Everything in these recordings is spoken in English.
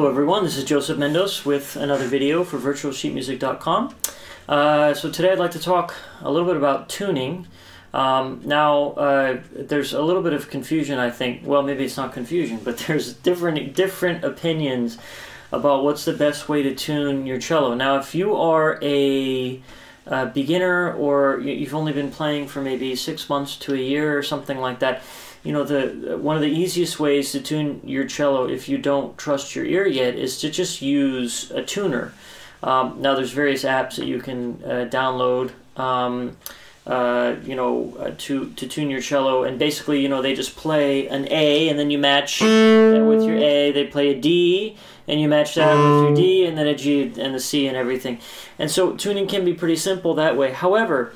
Hello everyone, this is Joseph Mendoes with another video for virtualsheetmusic.com. So today I'd like to talk a little bit about tuning. There's a little bit of confusion, I think. Well, maybe it's not confusion, but there's different opinions about what's the best way to tune your cello. Now, if you are a beginner or you've only been playing for maybe 6 months to a year or something like that, you know, one of the easiest ways to tune your cello if you don't trust your ear yet is to just use a tuner. Now there's various apps that you can download to tune your cello, and basically, you know, they just play an A and then you match that with your A. They play a D and you match that with your D, and then a G and the C and everything. And so tuning can be pretty simple that way. However,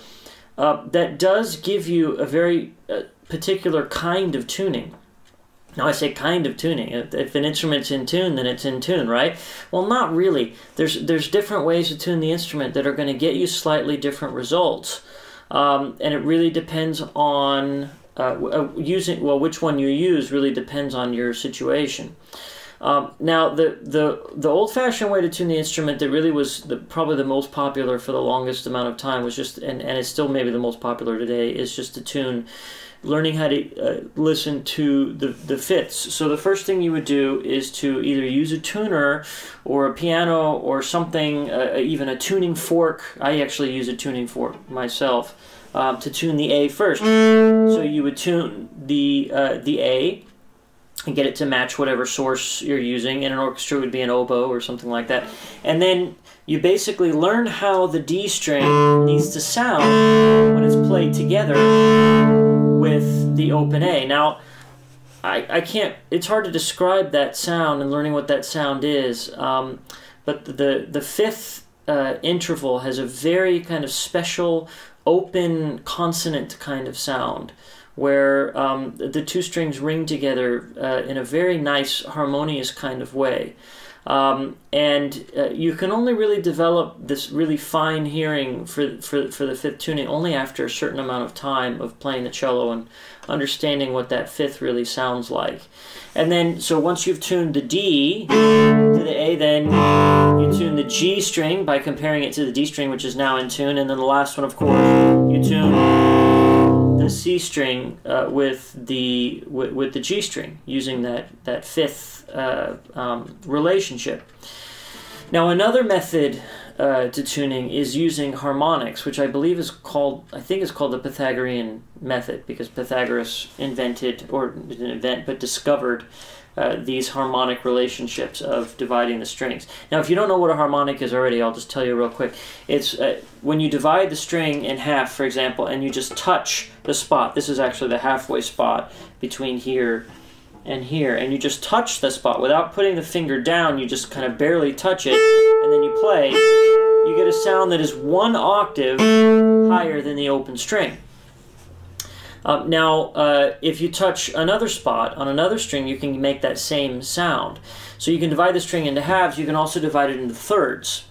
that does give you a very particular kind of tuning. Now I say kind of tuning. If an instrument's in tune, then it's in tune, right? Well, not really. There's different ways to tune the instrument that are going to get you slightly different results. And it really depends on which one you use really depends on your situation. Now, the old-fashioned way to tune the instrument that really was probably the most popular for the longest amount of time was just, and it's still maybe the most popular today, is just to tune, learning how to listen to the fifths. So the first thing you would do is to either use a tuner or a piano or something, even a tuning fork. I actually use a tuning fork myself to tune the A first. So you would tune the A and get it to match whatever source you're using. In an orchestra would be an oboe or something like that. And then you basically learn how the D string needs to sound when it's played together with the open A. Now, I can't, it's hard to describe that sound and learning what that sound is, but the fifth interval has a very kind of special open consonant kind of sound, where the two strings ring together in a very nice harmonious kind of way. You can only really develop this really fine hearing for the fifth tuning only after a certain amount of time of playing the cello and understanding what that fifth really sounds like. And then, so once you've tuned the D to the A, then you tune the G string by comparing it to the D string, which is now in tune. And then the last one, of course, you tune the C string with the G string, using that fifth relationship. Now, another method to tuning is using harmonics, which I believe is called, the Pythagorean method, because Pythagoras invented, or didn't invent, but discovered these harmonic relationships of dividing the strings. Now, if you don't know what a harmonic is already, I'll just tell you real quick. It's when you divide the string in half, for example, and you just touch the spot. This is actually the halfway spot between here and here, and you just touch the spot without putting the finger down. You just kind of barely touch it, and then you play. You get a sound that is 1 octave higher than the open string. If you touch another spot on another string, you can make that same sound. So you can divide the string into halves. You can also divide it into thirds.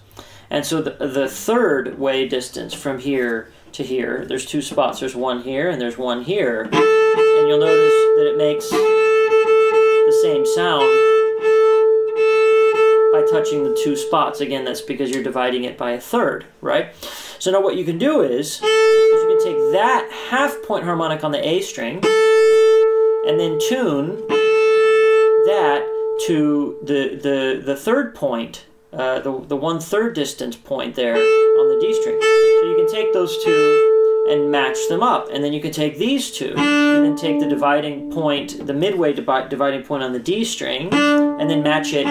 And so the third way distance from here to here, there's 2 spots. There's one here and there's one here. And you'll notice that it makes the same sound by touching the 2 spots. Again, that's because you're dividing it by a third, right? So now what you can do is you can take that half-point harmonic on the A string and then tune that to the third point, the 1/3 distance point there on the D string. So you can take those two and match them up, and then you can take these two and then take the dividing point, the midway dividing point on the D string, and then match it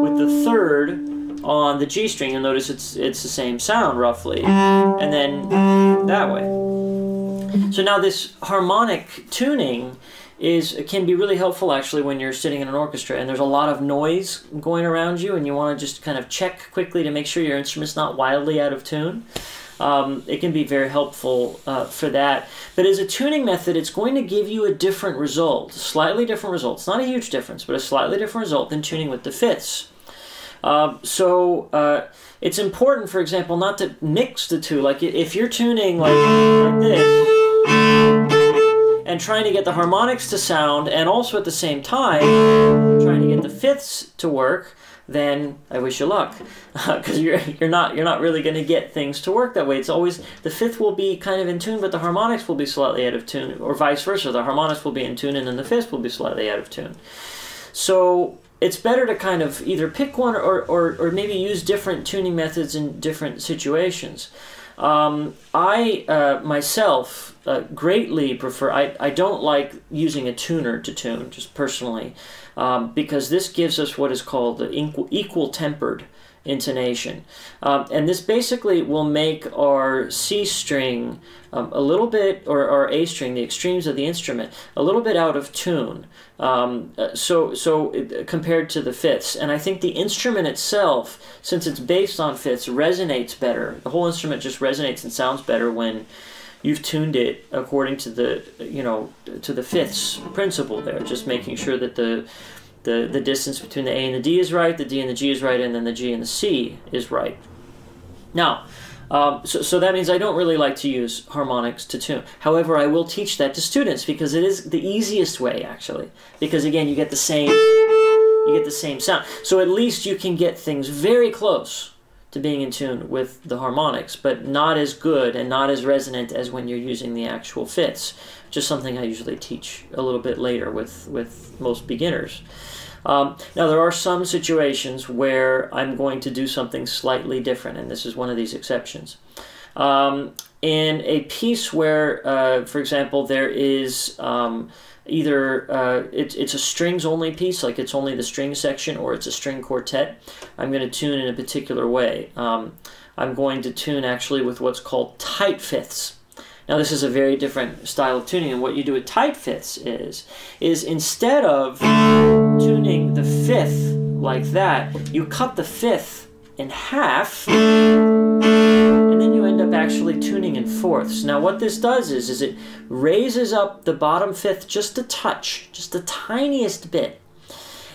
with the third on the G string. You'll notice it's the same sound roughly, and then that way. So now this harmonic tuning can be really helpful actually when you're sitting in an orchestra and there's a lot of noise going around you and you want to just kind of check quickly to make sure your instrument's not wildly out of tune. It can be very helpful for that. But as a tuning method, it's going to give you a different result, slightly different result. It's not a huge difference, but a slightly different result than tuning with the fifths. It's important, for example, not to mix the two. Like if you're tuning like this and trying to get the harmonics to sound, and also at the same time trying to get the fifths to work, then I wish you luck, because you're not really going to get things to work that way. It's always the fifth will be kind of in tune, but the harmonics will be slightly out of tune, or vice versa. The harmonics will be in tune, and then the fifth will be slightly out of tune. So it's better to kind of either pick one or maybe use different tuning methods in different situations. I myself greatly prefer, I don't like using a tuner to tune, just personally, because this gives us what is called the equal tempered intonation. And this basically will make our C string a little bit, or our A string, the extremes of the instrument, a little bit out of tune, compared to the fifths. And I think the instrument itself, since it's based on fifths, resonates better. The whole instrument just resonates and sounds better when you've tuned it according to the, to the fifths principle there, just making sure that the distance between the A and the D is right, the D and the G is right, and then the G and the C is right. Now, so that means I don't really like to use harmonics to tune. However, I will teach that to students because it is the easiest way, actually. Because again, you get the same sound. So at least you can get things very close to being in tune with the harmonics, but not as good and not as resonant as when you're using the actual fifths. Just something I usually teach a little bit later with most beginners. Now, there are some situations where I'm going to do something slightly different, and this is one of these exceptions. In a piece where, for example, there is either it's a strings-only piece, like it's only the string section, or it's a string quartet, I'm going to tune in a particular way. I'm going to tune actually with what's called tight fifths. Now, this is a very different style of tuning, and what you do with tight fifths is instead of tuning the fifth like that, you cut the fifth in half, and then you end up actually tuning in fourths. Now, what this does is it raises up the bottom fifth just a touch, just the tiniest bit.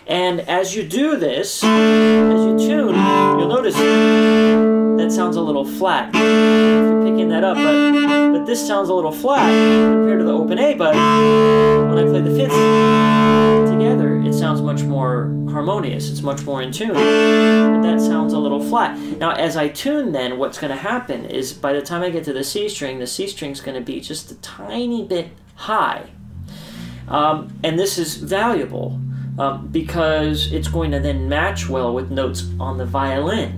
And as you do this, as you tune, you'll notice that sounds a little flat. If you're picking that up, but this sounds a little flat compared to the open A, but when I play the fifths together, it sounds much more harmonious. It's much more in tune. But that sounds a little flat. Now, as I tune then, what's going to happen is by the time I get to the C string's going to be just a tiny bit high. And this is valuable because it's going to then match well with notes on the violin.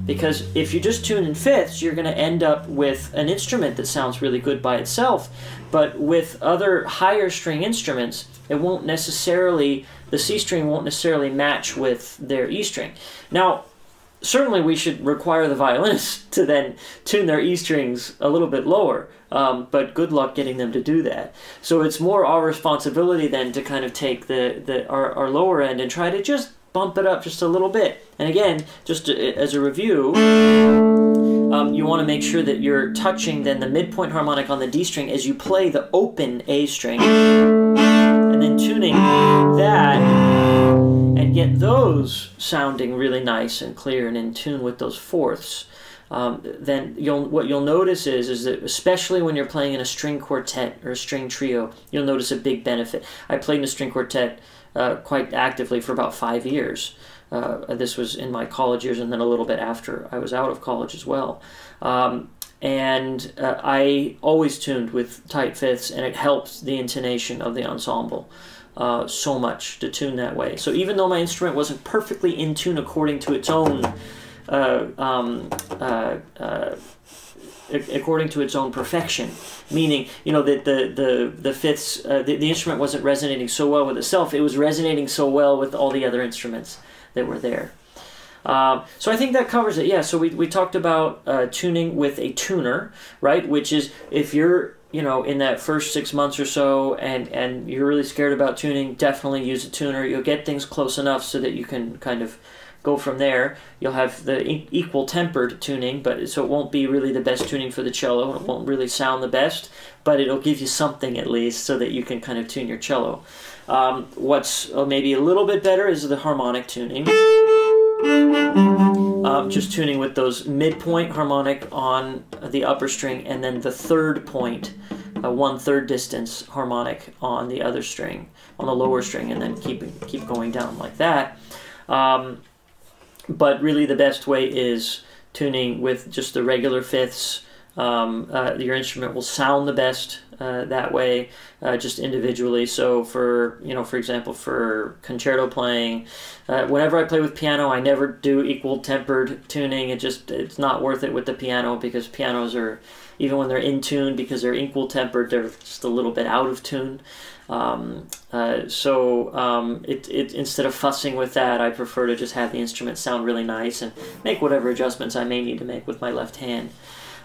Because if you just tune in fifths, you're going to end up with an instrument that sounds really good by itself. But with other higher string instruments, it won't necessarily, the C string won't necessarily match with their E string. Now, certainly we should require the violinists to then tune their E strings a little bit lower, but good luck getting them to do that. So it's more our responsibility then to kind of take our lower end and try to just bump it up just a little bit. And again, just as a review, you want to make sure that you're touching then the midpoint harmonic on the D string as you play the open A string, and then tuning that, and get those sounding really nice and clear and in tune with those fourths. Then what you'll notice is that especially when you're playing in a string quartet or a string trio, you'll notice a big benefit. I played in a string quartet quite actively for about 5 years. This was in my college years, and then a little bit after I was out of college as well. I always tuned with tight fifths, and it helps the intonation of the ensemble so much to tune that way. So even though my instrument wasn't perfectly in tune according to its own perfection, meaning that the fifths, the instrument wasn't resonating so well with itself, it was resonating so well with all the other instruments that were there. So I think that covers it. Yeah, so we talked about tuning with a tuner, right? Which is if you're in that first 6 months or so and you're really scared about tuning, definitely use a tuner. You'll get things close enough so that you can kind of go from there. You'll have the equal tempered tuning, but so it won't be really the best tuning for the cello. It won't really sound the best, but it'll give you something at least so that you can kind of tune your cello. What's maybe a little bit better is the harmonic tuning. Just tuning with those midpoint harmonic on the upper string, and then the third point, 1/3 distance harmonic on the other string, on the lower string, and then keep going down like that. But really the best way is tuning with just the regular fifths. Your instrument will sound the best that way, just individually. So for example, for concerto playing, whenever I play with piano, I never do equal tempered tuning. It's not worth it with the piano, because pianos are, even when they're in tune, because they're equal tempered, they're just a little bit out of tune. Instead of fussing with that, I prefer to just have the instrument sound really nice and make whatever adjustments I may need to make with my left hand.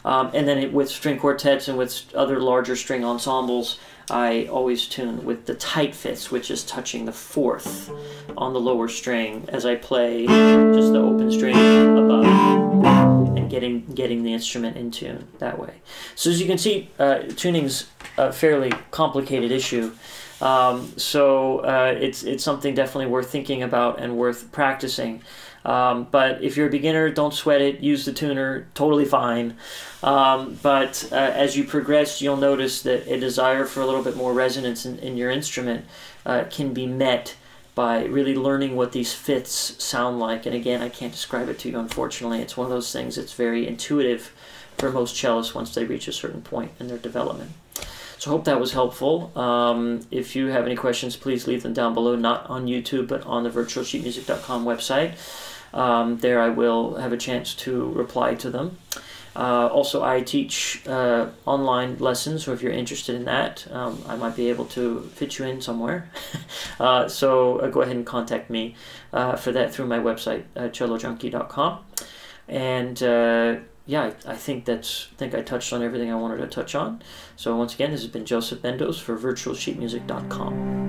And then with string quartets and with other larger string ensembles, I always tune with the tight fifths, which is touching the fourth on the lower string as I play just the open string above, and getting the instrument in tune that way. So as you can see, tuning's a fairly complicated issue. It's something definitely worth thinking about and worth practicing. But if you're a beginner, don't sweat it. Use the tuner, totally fine. But as you progress, you'll notice that a desire for a little bit more resonance in your instrument can be met by really learning what these fifths sound like. And again, I can't describe it to you, unfortunately. It's one of those things that's very intuitive for most cellists once they reach a certain point in their development. So I hope that was helpful. If you have any questions, please leave them down below, not on YouTube, but on the virtualsheetmusic.com website. There I will have a chance to reply to them. Also, I teach online lessons, so if you're interested in that, I might be able to fit you in somewhere. So go ahead and contact me for that through my website, cellojunkie.com. And yeah, I think I touched on everything I wanted to touch on. So once again, this has been Joseph Mendoes for virtualsheetmusic.com.